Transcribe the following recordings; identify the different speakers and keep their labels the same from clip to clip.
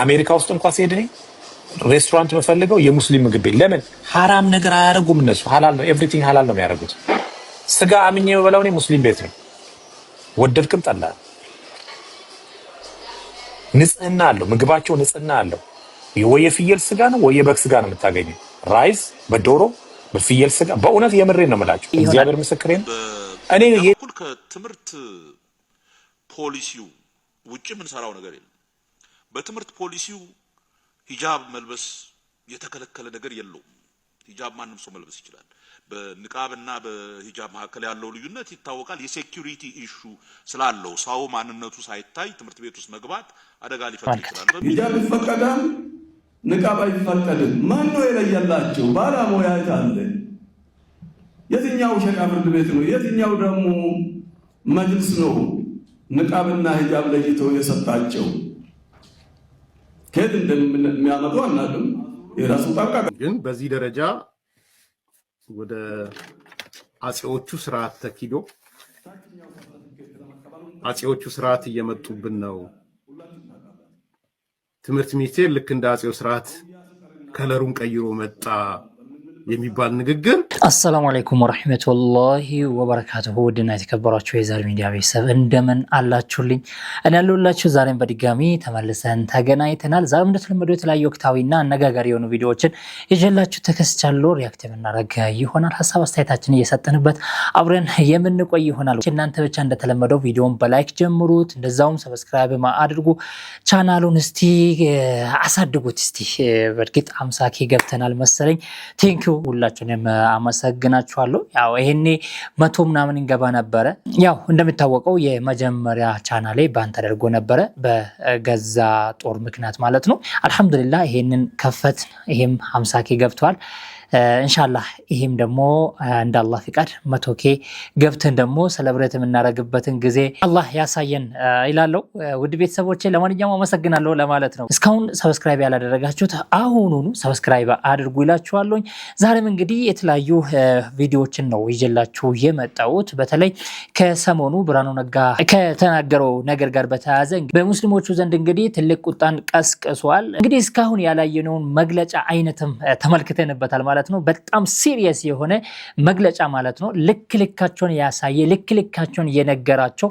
Speaker 1: አሜሪካ ውስጥ እንኳን ሲሄድ እኔ ሬስቶራንት መፈልገው የሙስሊም ምግብ ቤት ለምን ሐራም ነገር አያደርጉም እነሱ ሐላል ነው ኤቭሪቲንግ ሐላል ነው የሚያደርጉት ስጋ አምኜ የምበላው እኔ ሙስሊም ቤት ነው ወደድክም ጠላ ንጽህና አለው ምግባቸው ንጽህና አለው ወይ የፍየል ስጋ ነው ወይ የበግ ስጋ ነው የምታገኘው ራይስ በዶሮ በፍየል ስጋ በእውነት የምሬን ነው የምላችሁ እግዚአብሔር ምስክሬን እኔ
Speaker 2: የኩል ከትምህርት ፖሊሲው ውጪ ምን ሰራው ነገር የለም በትምህርት ፖሊሲው ሂጃብ መልበስ የተከለከለ ነገር የለውም ሂጃብ ማንንም ሰው መልበስ ይችላል በንቃብና በሂጃብ መካከል ያለው ልዩነት ይታወቃል የሴኩሪቲ ኢሹ ስላለው ሰው ማንነቱ ሳይታይ ትምህርት ቤት ውስጥ መግባት አደጋ ሊፈጥር ይችላል
Speaker 3: ሂጃብ ይፈቀዳል ንቃብ አይፈቀድም ማን ነው የለየላቸው ባለሙያ አለ የትኛው ሸቃ ፍርድ ቤት ነው የትኛው ደግሞ መጅልስ ነው ንቃብና ሂጃብ ለይተው የሰጣቸው ከየት እንደሚያመጡ አናውቅም የራሱ ጣልቃ
Speaker 4: ግን በዚህ ደረጃ ወደ አጼዎቹ ስርዓት ተኪዶ አጼዎቹ ስርዓት እየመጡብን ነው ትምህርት ሚኒስቴር ልክ እንደ አጼው ስርዓት ከለሩን ቀይሮ መጣ የሚባል ንግግር
Speaker 5: አሰላሙ አለይኩም ወራህመቱላሂ ወበረካቱሁ ወድና የተከበራችሁ የዛሬ ሚዲያ ቤተሰብ እንደምን አላችሁልኝ እኔ ያለሁላችሁ ዛሬም በድጋሚ ተመልሰን ተገናኝተናል ዛሬም እንደተለመደው የተለያዩ ወቅታዊና አነጋጋሪ የሆኑ ቪዲዮዎችን ይዤላችሁ ተከስቻለሁ ሪአክት የምናደርግ ይሆናል ሐሳብ አስተያየታችንን እየሰጠንበት አብረን የምንቆይ ይሆናል እናንተ ብቻ እንደተለመደው ቪዲዮውን በላይክ ጀምሩት እንደዛውም ሰብስክራይብ አድርጉ ቻናሉን እስቲ አሳድጉት እስቲ በርግጥ 50k ገብተናል መሰለኝ ቴንክ ሁላችንም አመሰግናችኋለሁ ያው ይሄኔ 100 ምናምን እንገባ ነበር ያው እንደምታወቀው የመጀመሪያ ቻናሌ ባን ተደርጎ ነበር በገዛ ጦር ምክንያት ማለት ነው አልহামዱሊላህ ይሄንን ከፈት ይሄም 50k ገብቷል ኢንሻአላህ ይሄም ደግሞ እንደ አላህ ፍቃድ 100k ገብተን ደግሞ ሰለብሬት የምናረግበትን ጊዜ አላህ ያሳየን ይላልው ውድ ቤተሰቦቼ ለማንኛውም አመሰግናለሁ ለማለት ነው እስካሁን ሰብስክራይብ ያላደረጋችሁት አሁኑኑ ሰብስክራይብ አድርጉ ይላችኋለሁ ዛሬም እንግዲህ የተለያዩ ቪዲዮዎችን ነው ይዤላችሁ የመጣሁት በተለይ ከሰሞኑ ብርሃኑ ነጋ ከተናገረው ነገር ጋር በተያያዘ በሙስሊሞቹ ዘንድ እንግዲህ ትልቅ ቁጣን ቀስቅሷል እንግዲህ እስካሁን ያላየነውን መግለጫ አይነትም ተመልክተንበታል ማለት ነው በጣም ሲሪየስ የሆነ መግለጫ ማለት ነው ልክልካቸውን ያሳየ ልክልካቸውን የነገራቸው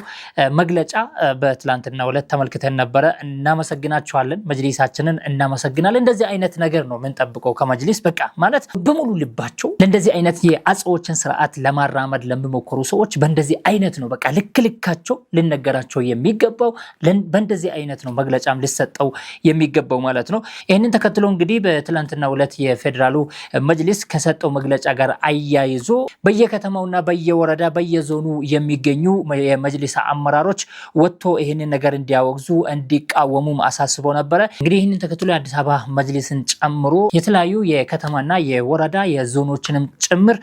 Speaker 5: መግለጫ በትላንትና ሁለት ተመልክተን ነበር እናመሰግናቸዋለን መጅሊሳችንን እናመሰግናለን እንደዚህ አይነት ነገር ነው ምን ጠብቀው ከመጅሊስ በቃ ማለት በሙሉ ልባቸው ለእንደዚህ አይነት የአጽዎችን ስርዓት ለማራመድ ለሚሞክሩ ሰዎች በእንደዚህ አይነት ነው በቃ ልክልካቸው ልነገራቸው የሚገባው በእንደዚህ አይነት ነው መግለጫም ሊሰጠው የሚገባው ማለት ነው ይሄንን ተከትሎ እንግዲህ በትላንትና ሁለት የፌደራሉ መጅሊስ ከሰጠው መግለጫ ጋር አያይዞ በየከተማውና በየወረዳ በየዞኑ የሚገኙ የመጅሊስ አመራሮች ወጥቶ ይሄንን ነገር እንዲያወግዙ እንዲቃወሙ አሳስበው ነበር እንግዲህ ይሄንን ተከትሎ አዲስ አበባ መጅሊስን ጨምሮ የተለያዩ የከተማና የወረዳ የዞኖችንም ጭምር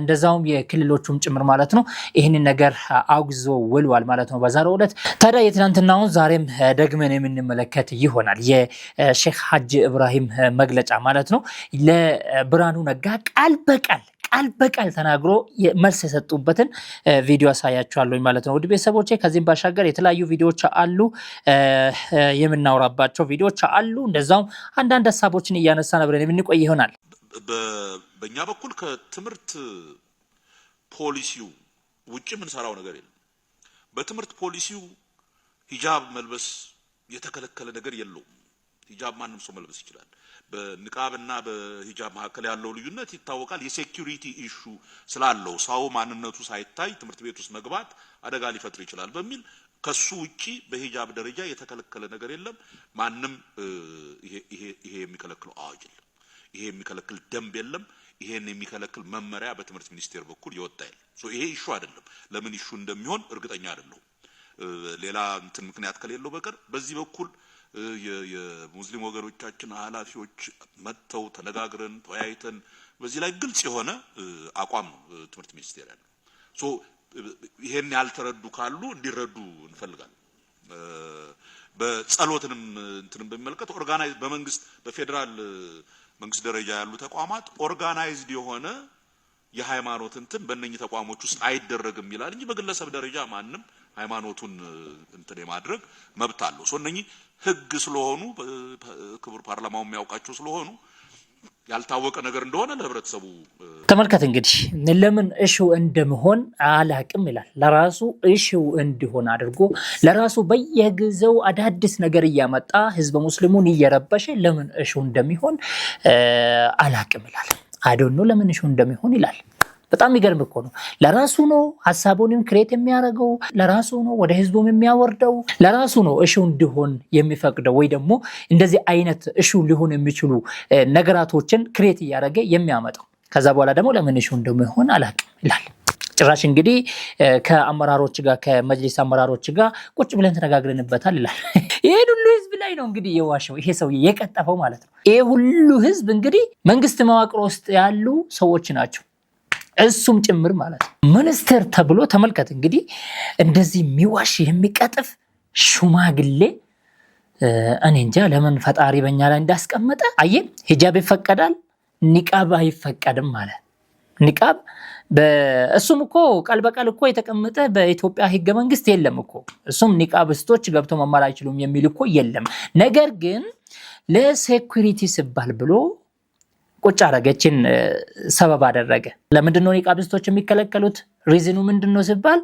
Speaker 5: እንደዛውም የክልሎቹም ጭምር ማለት ነው ይሄንን ነገር አውግዞ ውሏል ማለት ነው በዛሬው ዕለት ታዲያ የትናንትናውን ዛሬም ደግመን የምንመለከት ይሆናል የሼክ ሐጂ ኢብራሂም መግለጫ ማለት ነው ለብርሃኑ ነጋ ቃል በቃል ተናግሮ መልስ የሰጡበትን ቪዲዮ አሳያችኋለሁ ማለት ነው ውድ ቤተሰቦቼ ከዚህም ባሻገር የተለያዩ ቪዲዮዎች አሉ የምናወራባቸው ቪዲዮዎች አሉ እንደዛው አንዳንድ ሐሳቦችን እያነሳን አብረን የምንቆይ ይሆናል
Speaker 2: በእኛ በኩል ከትምህርት ፖሊሲው ውጪ ምን ሰራው ነገር የለም በትምህርት ፖሊሲው ሂጃብ መልበስ የተከለከለ ነገር የለውም ሂጃብ ማንንም ሰው መልበስ ይችላል በንቃብና በሂጃብ መካከል ያለው ልዩነት ይታወቃል የሴኩሪቲ ኢሹ ስላለው ሰው ማንነቱ ሳይታይ ትምህርት ቤት ውስጥ መግባት አደጋ ሊፈጥር ይችላል በሚል ከሱ ውጪ በሂጃብ ደረጃ የተከለከለ ነገር የለም ማንንም ይሄ የሚከለክለው አዋጅ የለም ይሄ የሚከለክል ደንብ የለም ይሄን የሚከለክል መመሪያ በትምህርት ሚኒስቴር በኩል ይወጣል ይሄ ኢሹ አይደለም ለምን ኢሹ እንደሚሆን እርግጠኛ አይደለም ሌላ እንትን ምክንያት ከሌለው በቀር በዚህ በኩል የሙስሊም ወገኖቻችን ኃላፊዎች መተው ተነጋግረን ተወያይተን በዚህ ላይ ግልጽ የሆነ አቋም ነው ትምህርት ሚኒስቴር ያለው ይሄን ያልተረዱ ካሉ እንዲረዱ እንፈልጋለን በጸሎትንም እንትንም በሚመለከት ኦርጋናይዝ በመንግስት በፌደራል መንግስት ደረጃ ያሉ ተቋማት ኦርጋናይዝድ የሆነ የሃይማኖት እንትን በእነኚህ ተቋሞች ውስጥ አይደረግም ይላል እንጂ በግለሰብ ደረጃ ማንንም ሃይማኖቱን እንትን የማድረግ መብት አለው እነኚህ ህግ ስለሆኑ ክቡር ፓርላማው የሚያውቃቸው ስለሆኑ ያልታወቀ ነገር እንደሆነ ለህብረተሰቡ
Speaker 5: ተመልከት። እንግዲህ ለምን እሹ እንደምሆን አላቅም ይላል። ለራሱ እሹ እንዲሆን አድርጎ ለራሱ በየጊዜው አዳዲስ ነገር እያመጣ ህዝበ ሙስሊሙን እየረበሸ ለምን እሹ እንደሚሆን አላቅም ይላል። አዶኖ ለምን እሹ እንደሚሆን ይላል። በጣም የሚገርም እኮ ነው። ለራሱ ነው ሐሳቡንም ክሬት የሚያደርገው፣ ለራሱ ነው ወደ ህዝቡም የሚያወርደው፣ ለራሱ ነው እሹ እንዲሆን የሚፈቅደው ወይ ደግሞ እንደዚህ አይነት እሹ ሊሆን የሚችሉ ነገራቶችን ክሬት እያደረገ የሚያመጣው። ከዛ በኋላ ደግሞ ለምን እሹ እንደሚሆን አላቅም ይላል። ጭራሽ እንግዲህ ከአመራሮች ጋር ከመጅሊስ አመራሮች ጋር ቁጭ ብለን ተነጋግረንበታል ይላል። ይሄ ሁሉ ህዝብ ላይ ነው እንግዲህ የዋሸው ይሄ ሰው የቀጠፈው ማለት ነው። ይሄ ሁሉ ህዝብ እንግዲህ መንግስት መዋቅር ውስጥ ያሉ ሰዎች ናቸው፣ እሱም ጭምር ማለት ነው። ሚኒስትር ተብሎ ተመልከት እንግዲህ እንደዚህ የሚዋሽ የሚቀጥፍ ሽማግሌ እኔ እንጃ ለምን ፈጣሪ በእኛ ላይ እንዳስቀመጠ። አየህ ሂጃብ ይፈቀዳል ኒቃብ አይፈቀድም ማለት ኒቃብ እሱም እኮ ቃል በቃል እኮ የተቀመጠ በኢትዮጵያ ህገ መንግስት የለም እኮ እሱም ኒቃብስቶች ገብቶ መማር አይችሉም የሚል እኮ የለም። ነገር ግን ለሴኩሪቲ ሲባል ብሎ ቁጭ አረገችን ሰበብ አደረገ። ለምንድን ነው ኒቃብስቶች የሚከለከሉት? ሪዝኑ ምንድነው ሲባል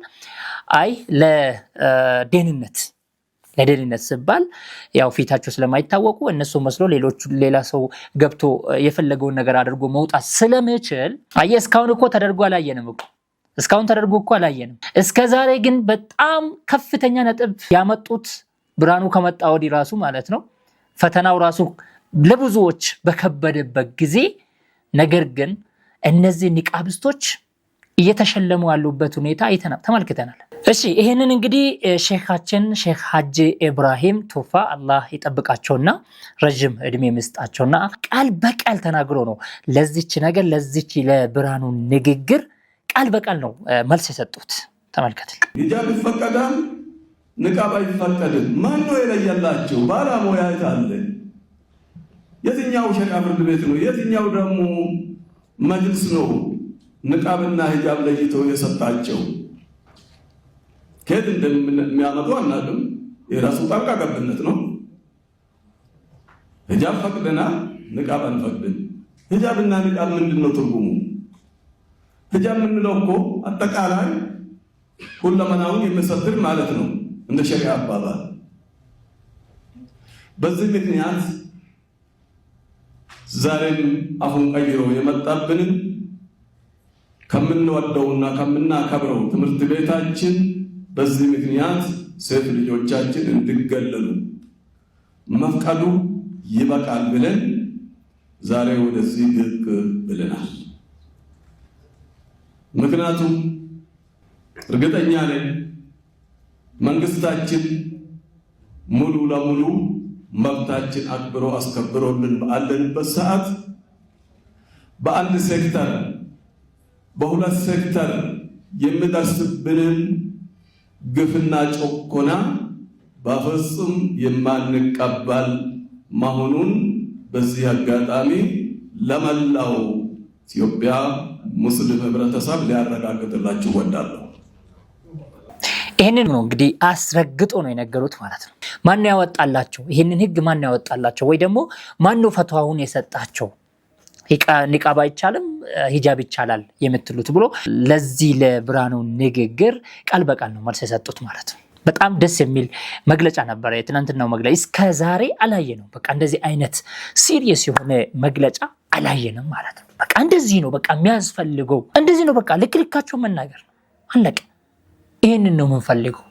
Speaker 5: አይ ለደህንነት ሲባል ያው ፊታቸው ስለማይታወቁ እነሱ መስሎ ሌላ ሰው ገብቶ የፈለገውን ነገር አድርጎ መውጣት ስለሚችል አየህ እስካሁን እኮ ተደርጎ አላየንም። እስከዛሬ ግን በጣም ከፍተኛ ነጥብ ያመጡት ብርሃኑ ከመጣ ወዲህ ራሱ ማለት ነው ፈተናው ራሱ ለብዙዎች በከበደበት ጊዜ ነገር ግን እነዚህ ኒቃብስቶች እየተሸለሙ ያሉበት ሁኔታ ተመልክተናል። እሺ ይሄንን እንግዲህ ሼኻችን ሼክ ሀጂ ኢብራሂም ቱፋ አላህ ይጠብቃቸውና ረጅም እድሜ መስጣቸውና ቃል በቃል ተናግሮ ነው ለዚች ነገር ለዚች ለብርሃኑ ንግግር ቃል በቃል ነው መልስ የሰጡት። ተመልከቱ።
Speaker 3: ሂጃብ ይፈቀዳል ንቃብ አይፈቀድም ማን ነው የለየላቸው? ባለሙያ አለ። የትኛው ሸሪዓ ፍርድ ቤት ነው? የትኛው ደግሞ መጅልስ ነው ንቃብና ሂጃብ ለይተው የሰጣቸው? ከየት እንደሚያመጡ አናውቅም። የራሱ ጣልቃ ገብነት ነው። ሂጃብ ፈቅደናል ንቃብ አንፈቅድም። ሂጃብና ንቃብ ምንድነው ትርጉሙ? ሂጃብ የምንለው እኮ አጠቃላይ ሁለመናውን የሚሰትር ማለት ነው እንደ ሸሪዓ አባባል። በዚህ ምክንያት ዛሬም አሁን ቀይሮ የመጣብንን ከምንወደውና ከምናከብረው ትምህርት ቤታችን በዚህ ምክንያት ሴት ልጆቻችን እንዲገለሉ መፍቀዱ ይበቃል ብለን ዛሬ ወደዚህ ብቅ ብለናል። ምክንያቱም እርግጠኛ ነኝ መንግስታችን ሙሉ ለሙሉ መብታችን አክብሮ አስከብሮልን ባለንበት ሰዓት በአንድ ሴክተር በሁለት ሴክተር የሚደርስብንን ግፍና ጭቆና በፍጹም የማንቀበል መሆኑን በዚህ አጋጣሚ ለመላው ኢትዮጵያ ሙስሊም ህብረተሰብ ሊያረጋግጥላችሁ እወዳለሁ።
Speaker 5: ይሄንን ነው እንግዲህ አስረግጦ ነው የነገሩት ማለት ነው። ማን ነው ያወጣላቸው ይሄንን ህግ? ማን ነው ያወጣላቸው? ወይ ደግሞ ማን ነው ፈትዋውን የሰጣቸው? ኒቃብ አይቻልም ሂጃብ ይቻላል የምትሉት ብሎ ለዚህ ለብርሃኑ ንግግር ቃል በቃል ነው መልስ የሰጡት ማለት ነው። በጣም ደስ የሚል መግለጫ ነበር የትናንትናው መግለጫ። እስከዛሬ አላየነው። በቃ እንደዚህ አይነት ሲሪየስ የሆነ መግለጫ አላየንም ማለት ነው። በቃ እንደዚህ ነው በቃ የሚያስፈልገው፣ እንደዚህ ነው በቃ ልክልካቸው መናገር ነው አለቀ። ይሄንን ነው የምንፈልገው።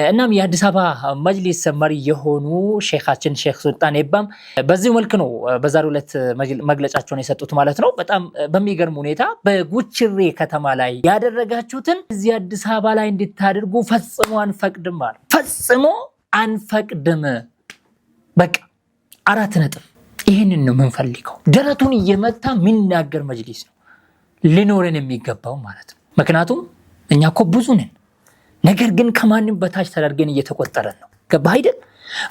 Speaker 5: እናም የአዲስ አበባ መጅሊስ መሪ የሆኑ ሼኻችን ሼክ ሱልጣን ኤባም በዚህ መልክ ነው በዛሬው ዕለት መግለጫቸውን የሰጡት ማለት ነው። በጣም በሚገርም ሁኔታ በጉችሬ ከተማ ላይ ያደረጋችሁትን እዚህ አዲስ አበባ ላይ እንድታደርጉ ፈጽሞ አንፈቅድም ማለት ፈጽሞ አንፈቅድም። በቃ 4 ነጥብ። ይሄንን ነው የምንፈልገው። ደረቱን እየመታ የሚናገር መጅሊስ ነው ሊኖረን የሚገባው ማለት ነው። ምክንያቱም እኛ እኮ ብዙ ነን፣ ነገር ግን ከማንም በታች ተደርገን እየተቆጠረን ነው። ገባህ አይደል?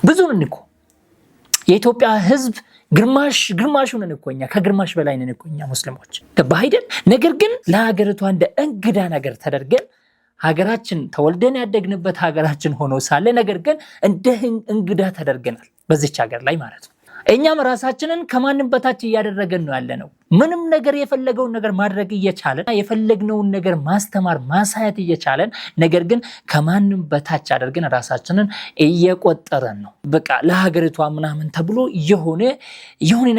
Speaker 5: ብዙ ነን እኮ የኢትዮጵያ ህዝብ ግርማሹ ነን እኮ እኛ፣ ከግርማሽ በላይ ነን እኮ እኛ ሙስሊሞች። ገባህ አይደል? ነገር ግን ለሀገሪቷ እንደ እንግዳ ነገር ተደርገን ሀገራችን ተወልደን ያደግንበት ሀገራችን ሆኖ ሳለ ነገር ግን እንደ እንግዳ ተደርገናል። በዚች ሀገር ላይ ማለት ነው። እኛም ራሳችንን ከማንም በታች እያደረገን ነው ያለነው። ምንም ነገር የፈለገውን ነገር ማድረግ እየቻለን የፈለግነውን ነገር ማስተማር ማሳየት እየቻለን ነገር ግን ከማንም በታች አድርገን ራሳችንን እየቆጠረን ነው። በቃ ለሀገሪቷ ምናምን ተብሎ የሆነ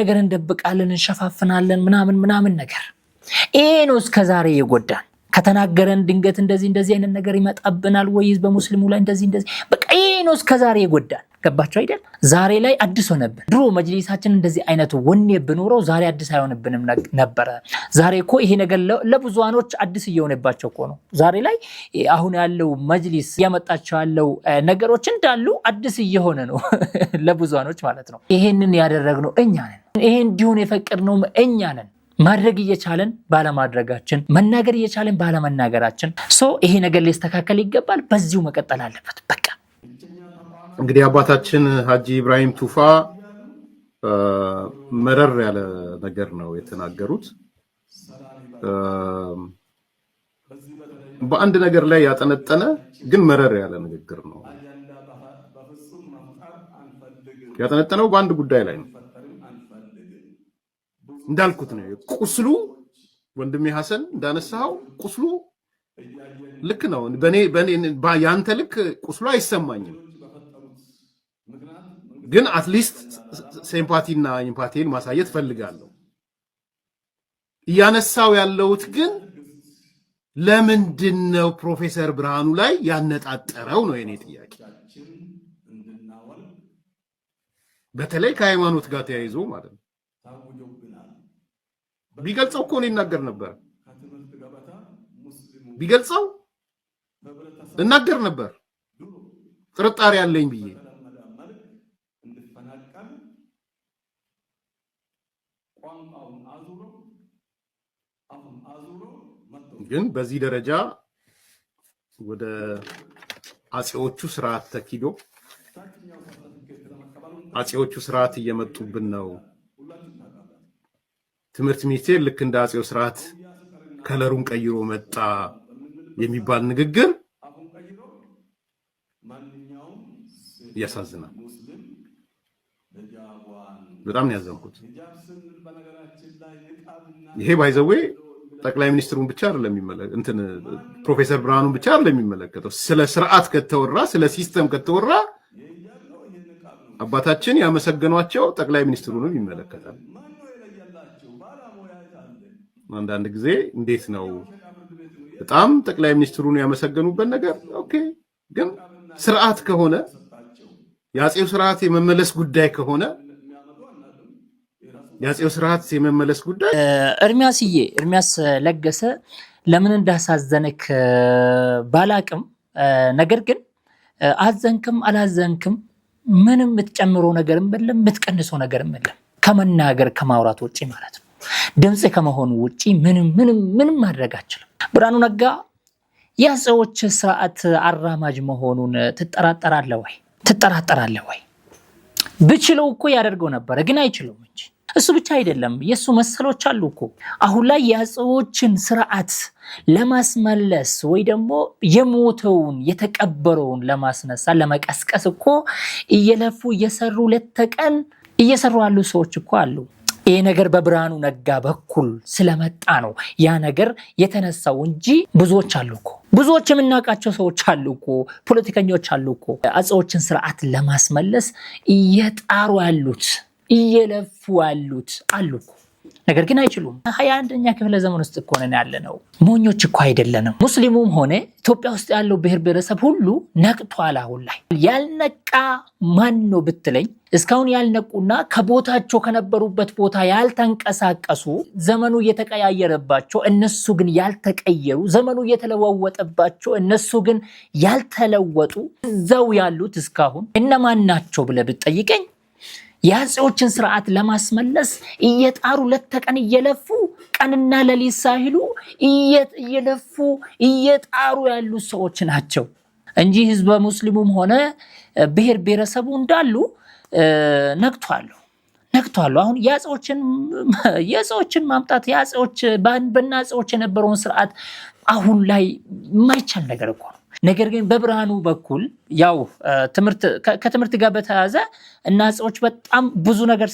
Speaker 5: ነገር እንደብቃለን እንሸፋፍናለን ምናምን ነገር ይሄ ነው እስከዛሬ የጎዳን። ከተናገረን ድንገት እንደዚህ አይነት ነገር ይመጣብናል ወይስ በሙስሊሙ ላይ እንደዚህ በቃ ይሄ ነው እስከዛሬ የጎዳን። ገባችሁ አይደል? ዛሬ ላይ አዲስ ሆነብን። ድሮ መጅሊሳችን እንደዚህ አይነት ወኔ ብኖረው ዛሬ አዲስ አይሆንብንም ነበረ። ዛሬ እኮ ይሄ ነገር ለብዙዋኖች አዲስ እየሆነባቸው እኮ ነው። ዛሬ ላይ አሁን ያለው መጅሊስ ያመጣቸው ያለው ነገሮች እንዳሉ አዲስ እየሆነ ነው ለብዙዋኖች ማለት ነው። ይሄንን ያደረግነው እኛ ነን። ይሄ እንዲሆን የፈቀድነው እኛ ነን። ማድረግ እየቻለን ባለማድረጋችን፣ መናገር እየቻለን ባለመናገራችን ይሄ ነገር ሊስተካከል ይገባል። በዚሁ መቀጠል አለበት። በቃ
Speaker 4: እንግዲህ አባታችን ሀጂ ኢብራሂም ቱፋ መረር ያለ ነገር ነው የተናገሩት። በአንድ ነገር ላይ ያጠነጠነ ግን መረር ያለ ንግግር ነው ያጠነጠነው። በአንድ ጉዳይ ላይ ነው እንዳልኩት ነው። ቁስሉ ወንድሜ ሐሰን እንዳነሳው ቁስሉ ልክ ነው። በኔ ያንተ ልክ ቁስሉ አይሰማኝም፣ ግን አትሊስት ሲምፓቲና ኢምፓቲን ማሳየት ፈልጋለሁ። እያነሳው ያለውት ግን ለምንድነው ፕሮፌሰር ብርሃኑ ላይ ያነጣጠረው ነው የኔ ጥያቄ። በተለይ ከሃይማኖት ጋር ተያይዞ ማለት ነው። ቢገልጸው እኮ ነው ይናገር ነበር። ቢገልጸው እናገር ነበር ጥርጣሬ ያለኝ ብዬ። ግን በዚህ ደረጃ ወደ አጼዎቹ ስርዓት ተኪዶ አጼዎቹ ስርዓት እየመጡብን ነው። ትምህርት ሚኒስቴር ልክ እንደ አጼው ስርዓት ከለሩን ቀይሮ መጣ የሚባል ንግግር ያሳዝናል። በጣም ያዘንኩት ይሄ ባይዘዌ ጠቅላይ ሚኒስትሩን ብቻ አይደለም የሚመለከተው፣ ፕሮፌሰር ብርሃኑን ብቻ አይደለም የሚመለከተው። ስለ ስርዓት ከተወራ ስለ ሲስተም ከተወራ አባታችን ያመሰገኗቸው ጠቅላይ ሚኒስትሩንም ይመለከታል። አንዳንድ ጊዜ እንዴት ነው በጣም ጠቅላይ ሚኒስትሩን ያመሰገኑበት ነገር ኦኬ፣ ግን ስርዓት ከሆነ የአጼው ስርዓት የመመለስ ጉዳይ ከሆነ የአጼው ስርዓት የመመለስ ጉዳይ ኤርሚያስ ለገሰ ለምን እንዳሳዘነክ ባላቅም፣ ነገር ግን አዘንክም አላዘንክም ምንም የምትጨምረው ነገርም የለም የምትቀንሰው ነገርም የለም ከመናገር ከማውራት ውጪ ማለት ነው። ድምጽ ከመሆኑ ውጪ ምንም ማድረግ አችልም። ብርሃኑ ነጋ የአጼዎች ስርዓት አራማጅ መሆኑን ትጠራጠራለህ ወይ? ብችለው እኮ ያደርገው ነበር፣ ግን አይችልም እንጂ። እሱ ብቻ አይደለም የሱ መሰሎች አሉ እኮ። አሁን ላይ የአጼዎችን ስርዓት ለማስመለስ ወይ ደግሞ የሞተውን የተቀበረውን ለማስነሳ ለመቀስቀስ እኮ እየለፉ እየሰሩ ለተቀን እየሰሩ ያሉ ሰዎች እኮ አሉ። ይሄ ነገር በብርሃኑ ነጋ በኩል ስለመጣ ነው ያ ነገር የተነሳው እንጂ ብዙዎች አሉ እኮ፣ ብዙዎች የምናውቃቸው ሰዎች አሉ እኮ፣ ፖለቲከኞች አሉ እኮ አጼዎችን ስርዓት ለማስመለስ እየጣሩ ያሉት እየለፉ ያሉት አሉ እኮ። ነገር ግን አይችሉም። 21ኛ ክፍለ ዘመን ውስጥ እኮ ነን ያለነው። ሞኞች እኮ አይደለንም። ሙስሊሙም ሆነ ኢትዮጵያ ውስጥ ያለው ብሔር ብሔረሰብ ሁሉ ነቅቷል። አሁን ላይ ያልነቃ ማን ነው ብትለኝ፣ እስካሁን ያልነቁና ከቦታቸው ከነበሩበት ቦታ ያልተንቀሳቀሱ፣ ዘመኑ እየተቀያየረባቸው እነሱ ግን ያልተቀየሩ፣ ዘመኑ እየተለዋወጠባቸው እነሱ ግን ያልተለወጡ እዛው ያሉት እስካሁን እነማን ናቸው ብለህ ብትጠይቀኝ የአጼዎችን ስርዓት ለማስመለስ እየጣሩ ለተቀን እየለፉ ቀንና ሌሊት ሳይሉ እየለፉ እየጣሩ ያሉ ሰዎች ናቸው እንጂ ህዝበ ሙስሊሙም ሆነ ብሔር ብሔረሰቡ እንዳሉ ነቅቷል። አሁን የአጼዎችን ማምጣት የአጼዎች በአጼዎች የነበረውን ስርዓት አሁን ላይ የማይቻል ነገር እኮ ነው። ነገር ግን በብርሃኑ በኩል ያው ከትምህርት ጋር በተያያዘ እናጾች በጣም ብዙ ነገር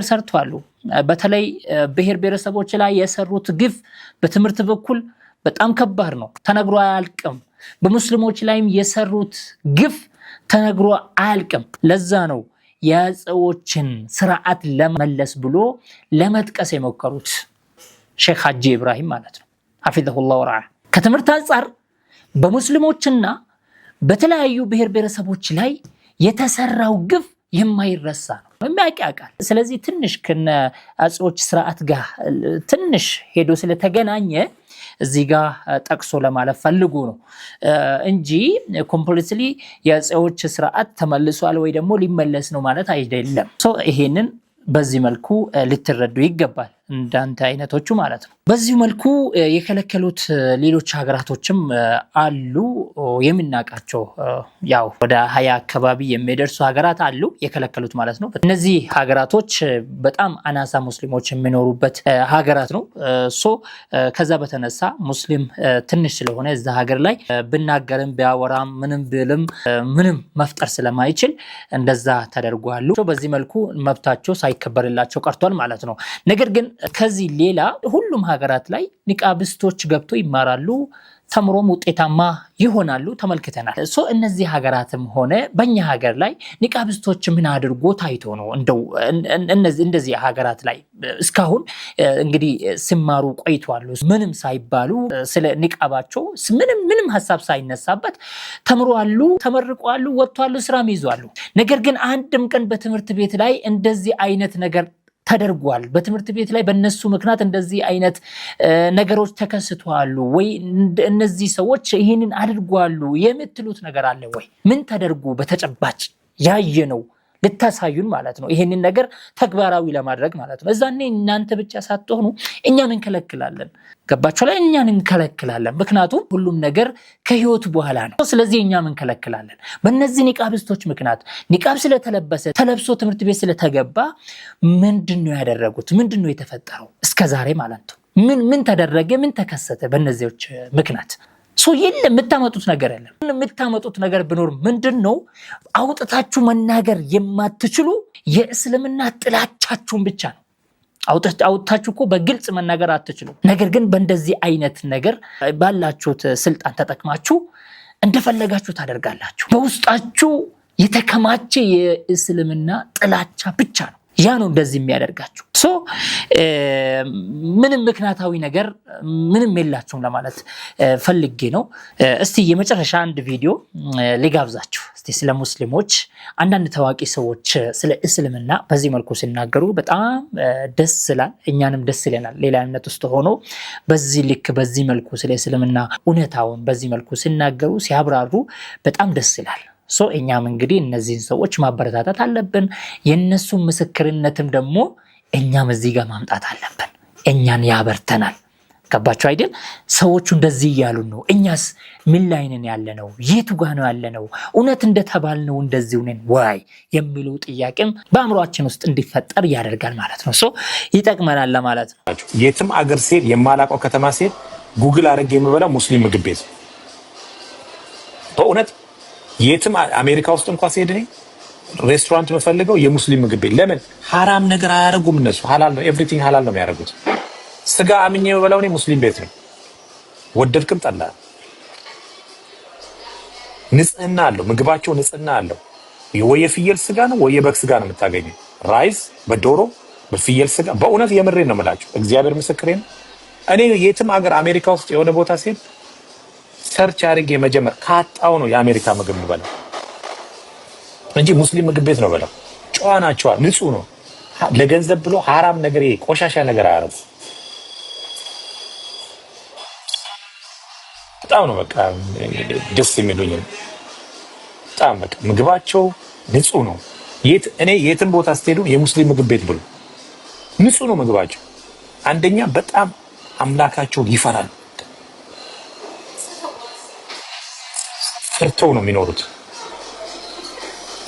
Speaker 4: ሰርተዋል። በተለይ ብሔር ብሔረሰቦች ላይ የሰሩት ግፍ በትምህርት በኩል በጣም ከባድ ነው፣ ተነግሮ አያልቅም። በሙስሊሞች ላይም የሰሩት ግፍ ተነግሮ አያልቅም። ለዛ ነው የአጼዎችን ስርዓት ለመመለስ ብሎ ለመጥቀስ የሞከሩት ሼክ ሀጂ ኢብራሂም ማለት ነው ሐፊዘሁላህ ወረዓ። ከትምህርት አንጻር በሙስሊሞችና በተለያዩ ብሔር ብሔረሰቦች ላይ የተሰራው ግፍ የማይረሳ ነው፣ የሚያቃቃል። ስለዚህ ትንሽ ከነ አጼዎች ስርዓት ጋር ትንሽ ሄዶ ስለተገናኘ እዚህ ጋር ጠቅሶ ለማለፍ ፈልጉ ነው እንጂ ኮምፕሊትሊ የአጼዎች ስርዓት ተመልሷል ወይ ደግሞ ሊመለስ ነው ማለት አይደለም። ይሄንን በዚህ መልኩ ልትረዱ ይገባል፣ እንዳንተ አይነቶቹ ማለት ነው። በዚህ መልኩ የከለከሉት ሌሎች ሀገራቶችም አሉ የምናውቃቸው። ያው ወደ 20 አካባቢ የሚደርሱ ሀገራት አሉ የከለከሉት ማለት ነው። እነዚህ ሀገራቶች በጣም አናሳ ሙስሊሞች የሚኖሩበት ሀገራት ነው። ከዛ በተነሳ ሙስሊም ትንሽ ስለሆነ እዛ ሀገር ላይ ብናገርም ቢያወራም ምንም ብልም ምንም መፍጠር ስለማይችል እንደዛ ተደርጓሉ። በዚህ መልኩ መብታቸው ሳይከበርላቸው ቀርቷል ማለት ነው። ነገር ግን ከዚህ ሌላ ሁሉም ሀገራት ላይ ኒቃብስቶች ገብቶ ይማራሉ፣ ተምሮም ውጤታማ ይሆናሉ፣ ተመልክተናል። እነዚህ ሀገራትም ሆነ በእኛ ሀገር ላይ ኒቃብስቶች ምን አድርጎ ታይቶ ነው እንደው እንደዚህ ሀገራት ላይ እስካሁን እንግዲህ ሲማሩ ቆይተዋል። ምንም ሳይባሉ ስለ ኒቃባቸው ምንም ሀሳብ ሳይነሳበት ተምሯሉ፣ ተመርቋሉ፣ ወጥቷሉ፣ ስራም ይዟሉ። ነገር ግን አንድም ቀን በትምህርት ቤት ላይ እንደዚህ አይነት ነገር ተደርጓል፣ በትምህርት ቤት ላይ በእነሱ ምክንያት እንደዚህ አይነት ነገሮች ተከስተዋል ወይ፣ እነዚህ ሰዎች ይህንን አድርጓሉ የምትሉት ነገር አለ ወይ? ምን ተደርጎ በተጨባጭ ያየነው ልታሳዩን ማለት ነው። ይሄንን ነገር ተግባራዊ ለማድረግ ማለት ነው። እዛኔ እናንተ ብቻ ሳትሆኑ እኛን እንከለክላለን። ገባችሁ ላይ እኛን እንከለክላለን። ምክንያቱም ሁሉም ነገር ከህይወት በኋላ ነው። ስለዚህ እኛም እንከለክላለን። በእነዚህ ኒቃብስቶች ምክንያት ኒቃብ ተለብሶ ትምህርት ቤት ስለተገባ ምንድነው ያደረጉት? ምንድነው የተፈጠረው እስከዛሬ ማለት ነው? ምን ተደረገ? ምን ተከሰተ? በእነዚህዎች ምክንያት የለም የምታመጡት ነገር የለም። የምታመጡት ነገር ቢኖር ምንድነው? አውጥታችሁ መናገር የማትችሉ የእስልምና ጥላቻችሁን ብቻ ነው። አውጥታችሁ እኮ በግልጽ መናገር አትችሉ። ነገር ግን በእንደዚህ አይነት ነገር ባላችሁት ስልጣን ተጠቅማችሁ እንደፈለጋችሁ ታደርጋላችሁ። በውስጣችሁ የተከማቸ የእስልምና ጥላቻ ብቻ ነው። ያ ነው እንደዚህ የሚያደርጋችሁ። ምንም ምክንያታዊ ነገር ምንም የላችሁም ለማለት ፈልጌ ነው። እስቲ የመጨረሻ አንድ ቪዲዮ ልጋብዛችሁ። እስቲ ስለ ሙስሊሞች አንዳንድ ታዋቂ ሰዎች ስለ እስልምና በዚህ መልኩ ሲናገሩ በጣም ደስ ይላል፣ እኛንም ደስ ይለናል። ሌላ እምነት ውስጥ ሆኖ በዚህ ልክ በዚህ መልኩ ስለ እስልምና እውነታውን በዚህ መልኩ ሲናገሩ ሲያብራሩ በጣም ደስ ይላል። እኛም እንግዲህ እነዚህን ሰዎች ማበረታታት አለብን። የነሱ ምስክርነትም ደግሞ እኛም እዚህ ጋር ማምጣት አለብን። እኛን ያበርተናል። ገባችሁ አይደል? ሰዎቹ እንደዚህ እያሉ ነው፣ እኛስ ምን ላይ ነን ያለነው? የቱ ጋር ነው ያለነው? እውነት እንደተባልነው እንደዚሁ ነን ወይ የሚሉ ጥያቄም በአእምሯችን ውስጥ እንዲፈጠር ያደርጋል ማለት ነው። ይጠቅመናል ለማለት ነው።
Speaker 1: የትም አገር ሴት የማላውቀው ከተማ ሴት ጉግል አድርጌ የምበላው ሙስሊም ምግብ ቤት በእውነት የትም አሜሪካ ውስጥ እንኳን ሲሄድ ሬስቶራንት መፈልገው የሙስሊም ምግብ ቤት። ለምን? ሐራም ነገር አያደርጉም እነሱ። ሐላል ነው፣ ኤቭሪቲንግ ሐላል ነው የሚያደርጉት። ስጋ አምኜ የምበላው ሙስሊም ቤት ነው። ወደድክም ጠላ ንጽህና አለው ምግባቸው፣ ንጽህና አለው። ወይ የፍየል ስጋ ነው ወይ የበግ ስጋ ነው የምታገኘው። ራይስ በዶሮ በፍየል ስጋ። በእውነት የምሬን ነው የምላቸው፣ እግዚአብሔር ምስክሬ ነው። እኔ የትም ሀገር አሜሪካ ውስጥ የሆነ ቦታ ሲሄድ ሰርች አድርጌ መጀመር ካጣው ነው የአሜሪካ ምግብ የምበላው እንጂ ሙስሊም ምግብ ቤት ነው በላው። ጨዋ ናቸው፣ ንጹህ ነው። ለገንዘብ ብሎ ሐራም ነገር ቆሻሻ ነገር አያረጉ። በጣም ነው በቃ ደስ የሚሉኝ። በጣም በቃ ምግባቸው ንጹህ ነው። እኔ የትም ቦታ ስትሄዱ የሙስሊም ምግብ ቤት ብሎ ንጹህ ነው ምግባቸው። አንደኛ በጣም አምላካቸውን ይፈራሉ። ፈርተው ነው የሚኖሩት።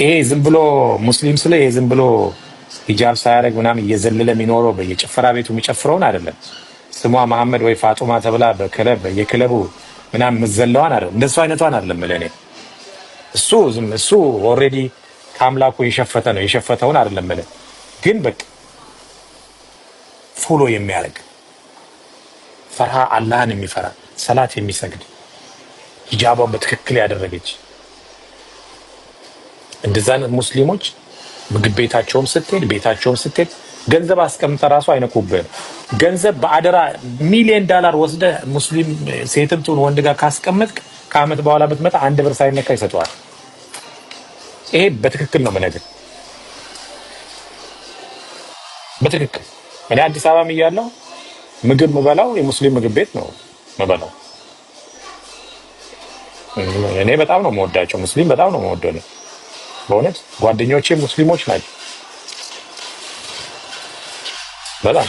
Speaker 1: ይሄ ዝም ብሎ ሙስሊም ስለ ይሄ ዝም ብሎ ሂጃብ ሳያደርግ ምናምን እየዘለለ የሚኖረው በየጭፈራ ቤቱ የሚጨፍረውን አይደለም። ስሟ መሐመድ ወይ ፋጡማ ተብላ በየክለቡ ምናምን መዘለዋን አይደል እንደሱ አይነቷን አይደለም ለኔ እሱ ኦሬዲ ከአምላኩ የሸፈተ ነው የሸፈተውን አይደለም ማለት ግን በቃ ፎሎ የሚያደርግ ፈርሃ አላህን የሚፈራ ሰላት የሚሰግድ ሂጃቧን በትክክል ያደረገች እንደዛን ሙስሊሞች ምግብ ቤታቸውም ስትሄድ ገንዘብ አስቀምጠ ራሱ አይነኩብህ ገንዘብ በአደራ $1,000,000 ወስደ ሙስሊም ሴትም ትሁን ወንድ ጋር ካስቀመጥክ ከአመት በኋላ ብትመጣ 1 ብር ሳይነካ ይሰጠዋል ይሄ በትክክል ነው ማለት በትክክል እኔ አዲስ አበባም እያለሁ ምግብ ምበላው የሙስሊም ምግብ ቤት ነው ምበላው እኔ በጣም ነው የምወዳቸው ሙስሊም በጣም ነው የምወደው ነው በእውነት ጓደኞቼ ሙስሊሞች ናቸው በጣም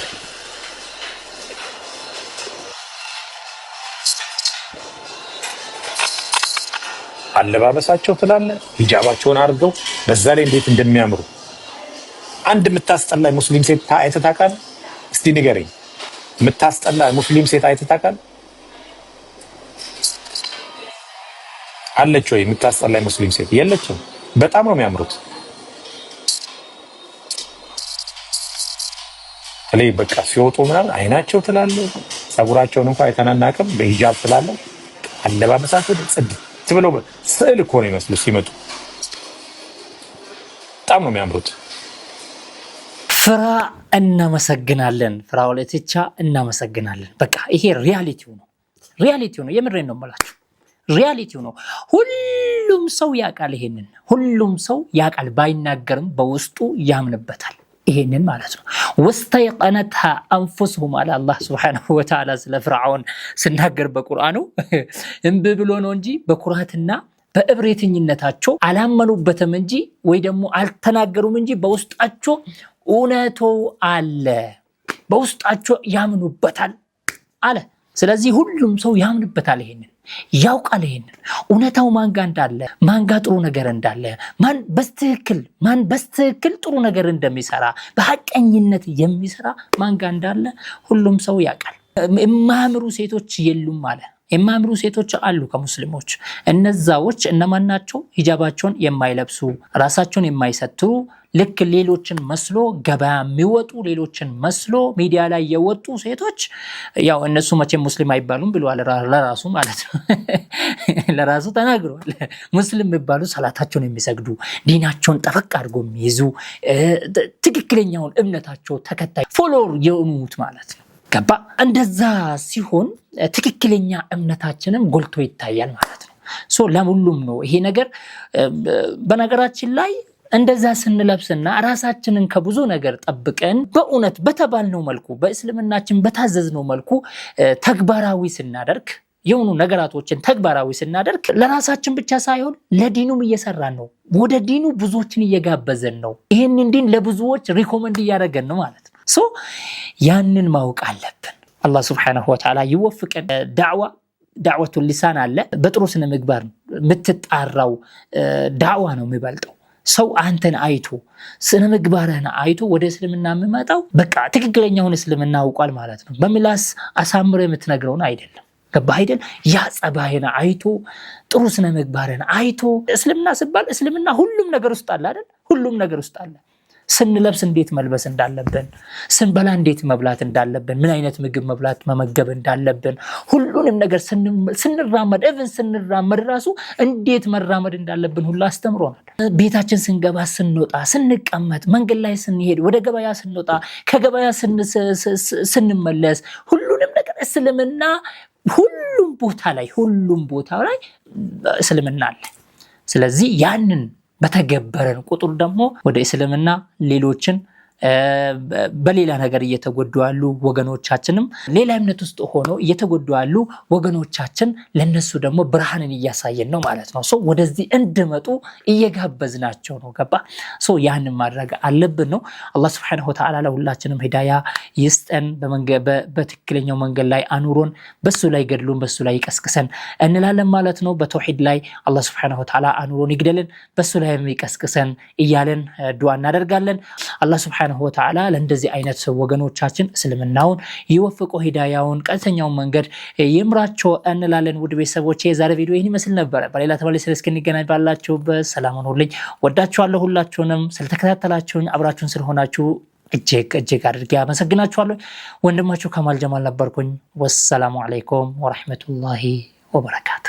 Speaker 1: አለባበሳቸው ትላለ ሂጃባቸውን አድርገው በዛ ላይ እንዴት እንደሚያምሩ አንድ የምታስጠላ ሙስሊም ሴት አይተህ ታውቃለህ እስቲ ንገረኝ የምታስጠላ ሙስሊም ሴት አይተህ ታውቃለህ አለች ወይ የምታስጠላ ሙስሊም ሴት የለችም በጣም ነው የሚያምሩት አለይ በቃ ሲወጡ ምናምን አይናቸው ትላለ ጸጉራቸውን እንኳን አይተናናቅም በሂጃብ ትላለ አለባበሳቸው ጽድት ብለው ስዕል እኮ ነው የሚመስሉ ሲመጡ በጣም ነው የሚያምሩት
Speaker 5: ፍራ እናመሰግናለን ፍራኦል ኢቲቻ እናመሰግናለን በቃ ይሄ ሪያሊቲው ነው የምሬን ነው የምላችሁ ሪያሊቲው ነው ሁሉም ሰው ያውቃል ይሄንን ሁሉም ሰው ያውቃል ባይናገርም በውስጡ ያምንበታል ይሄንን ማለት ነው ወስተይቀነትሃ አንፉስሁም አለ አላህ Subhanahu Wa Ta'ala ስለ ፍርዓውን ሲናገር በቁርአኑ እንብ ብሎ ነው እንጂ በኩራትና በእብሪተኝነታቸው አላመኑበትም እንጂ ወይ ደግሞ አልተናገሩም እንጂ በውስጣቸው እውነቱ አለ በውስጣቸው ያምኑበታል አለ ስለዚህ ሁሉም ሰው ያምንበታል ይሄንን ያውቃል ይሄንን እውነታው ማንጋ እንዳለ ማንጋ ጥሩ ነገር እንዳለ ማን በስትክክል ጥሩ ነገር እንደሚሰራ በሐቀኝነት የሚሰራ ማንጋ እንዳለ ሁሉም ሰው ያውቃል የማያምሩ ሴቶች የሉም አለ የማያምሩ ሴቶች አሉ ከሙስሊሞች እነዛዎች እነማን ናቸው ሂጃባቸውን የማይለብሱ ራሳቸውን የማይሰትሩ ልክ ሌሎችን መስሎ ገበያ የሚወጡ ሌሎችን መስሎ ሚዲያ ላይ የወጡ ሴቶች ያው እነሱ መቼም ሙስሊም አይባሉም ብለዋል ለራሱ ማለት ነው ለራሱ ተናግሯል ሙስሊም የሚባሉ ሰላታቸውን የሚሰግዱ ዲናቸውን ጠበቅ አድርገው የሚይዙ ትክክለኛውን እምነታቸው ተከታይ ፎሎወር የሆኑት ማለት ነው ገባ እንደዛ ሲሆን ትክክለኛ እምነታችንም ጎልቶ ይታያል ማለት ነው ለሁሉም ነው ይሄ ነገር በነገራችን ላይ እንደዛ ስንለብስና ራሳችንን ከብዙ ነገር ጠብቀን በእውነት በተባልነው መልኩ በእስልምናችን በታዘዝነው መልኩ ተግባራዊ ስናደርግ የሆኑ ነገራቶችን ተግባራዊ ስናደርግ ለራሳችን ብቻ ሳይሆን ለዲኑም እየሰራን ነው ወደ ዲኑ ብዙዎችን እየጋበዘን ነው ይሄንን ዲን ለብዙዎች ሪኮመንድ እያደረገን ነው ማለት ነው ያንን ማወቅ አለብን አላህ Subhanahu Wa Ta'ala ይወፍቀን ዳዕወቱ ሊሳን አለ በጥሩ ስነ ምግባር የምትጣራው ዳዕዋ ነው የሚበልጠው ሰው አንተን አይቶ ስነ ምግባርህን አይቶ ወደ እስልምና የሚመጣው በቃ ትክክለኛውን እስልምና አውቋል ማለት ነው በምላስ አሳምሮ የምትነግረውን አይደለም ገባህ አይደል ያ ጸባይን አይቶ ጥሩ ስነ ምግባርህን አይቶ እስልምና ሲባል እስልምና ሁሉም ነገር ውስጥ አለ አይደል ሁሉም ነገር ውስጥ አለ ስንለብስ እንዴት መልበስ እንዳለብን ስንበላ እንዴት መብላት እንዳለብን ምን አይነት ምግብ መመገብ እንዳለብን ሁሉንም ነገር ስንራመድ ራሱ እንዴት መራመድ እንዳለብን ሁሉ አስተምሮናል ቤታችን ስንገባ ስንወጣ ስንቀመጥ መንገድ ላይ ስንሄድ ወደ ገበያ ስንወጣ ከገበያ ስንመለስ ሁሉንም ነገር እስልምና ሁሉም ቦታ ላይ እስልምና አለ ስለዚህ ያንን በተገበረን ቁጥር ደግሞ ወደ እስልምና ሌሎችን በሌላ ነገር እየተጎዱ ያሉ ወገኖቻችንም ሌላ እምነት ውስጥ ሆኖ እየተጎዱ ያሉ ወገኖቻችን ለነሱ ደግሞ ብርሃንን እያሳየን ነው ማለት ነው ወደዚህ እንድመጡ እየጋበዝናቸው ነው ገባ ያንን ማድረግ አለብን ነው አላህ Subhanahu Wa Ta'ala ለሁላችንም ሂዳያ ይስጠን በትክክለኛው መንገድ ላይ አኑሮን በሱ ላይ ገድሉን በሱ ላይ ይቀስቅሰን እንላለን ማለት ነው በተውሂድ ላይ አላህ Subhanahu Wa Ta'ala አኑሮን ይግደልን በሱ ላይ ይቀስቅሰን እያለን ዱዓ እናደርጋለን
Speaker 4: አላህ ሱብሓነሁ ወተዓላ ለእንደዚህ አይነት ወገኖቻችን እስልምናውን ይወፍቆ ሂዳያውን ቀጥተኛውን መንገድ ይምራቸው እንላለን። ውድ ቤተሰቦቼ የዛሬ ቪዲዮ ይህን ይመስል ነበር። በሌላ ተመልሰን እስክንገናኝ ባላችሁበት ሰላም ሁኑልኝ። ወዳችኋለሁ። ሁላችሁንም ስለተከታተላችሁኝ አብራችሁን ስለሆናችሁ እጅግ አድርጌ አመሰግናችኋለሁ። ወንድማችሁ ከማል ጀማል ነበርኩኝ። ወሰላሙ አለይኩም ወራህመቱላሂ ወበረካቱ።